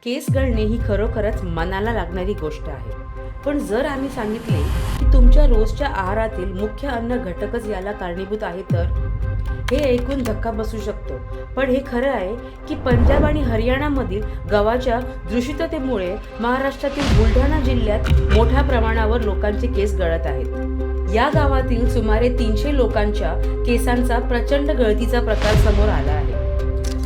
केस गळणे ही खरोखरच मनाला लागणारी गोष्ट आहे. पण जर आम्ही सांगितले की तुमच्या रोजच्या आहारातील मुख्य अन्न घटकच याला कारणीभूत आहे तर हे ऐकून धक्का बसू शकतो. पण हे खरं आहे की पंजाब आणि हरियाणामधील गव्हाच्या दूषिततेमुळे महाराष्ट्रातील बुलढाणा जिल्ह्यात मोठ्या प्रमाणावर लोकांचे केस गळत आहेत. या गावातील सुमारे 300 लोकांच्या केसांचा प्रचंड गळतीचा प्रकार समोर आला आहे.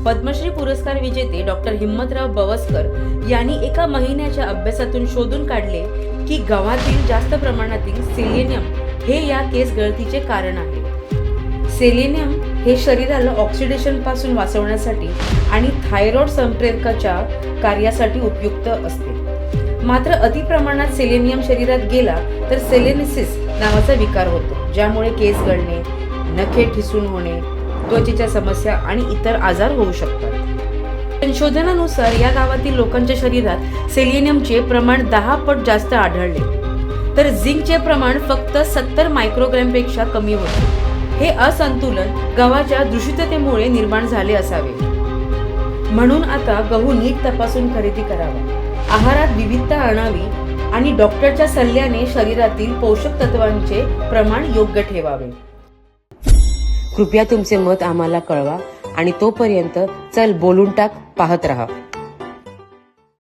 पद्मश्री पुरस्कार विजेते डॉक्टर हिम्मतराव बवस्कर यांनी एका महिन्याच्या अभ्यासातून शोधून काढले की गव्हातील जास्त प्रमाणातील सेलेनियम हे या केस गळतीचे कारण आहे. सेलेनियम हे शरीराला ऑक्सिडेशन पासून वाचवण्यासाठी आणि थायरॉइड संप्रेरकाच्या कार्यासाठी उपयुक्त असते. मात्र अति प्रमाणात सेलेनियम शरीरात गेला तर सेलेनिसिस नावाचा विकार होतो, ज्यामुळे केस गळणे, नखे ठिसूळ होणे, त्वचेच्या समस्या आणि इतर आजार होऊ शकतात. संशोधनानुसार या गावातील लोकांच्या शरीरात सेलेनियमचे प्रमाण 10 पट जास्त आढळले, तर झिंकचे प्रमाण फक्त 70 मायक्रोग्रॅम पेक्षा कमी होते. हे असंतुलन गव्हाच्या दूषिततेमुळे निर्माण झाले असावे. म्हणून आता गहू नीट तपासून खरेदी करावा, आहारात विविधता आणावी आणि डॉक्टरच्या सल्ल्याने शरीरातील पोषक तत्वांचे प्रमाण योग्य ठेवावे. कृपया तुमचे मत आम्हाला कळवा आणि तोपर्यंत चल बोलून टाक पाहत रहा.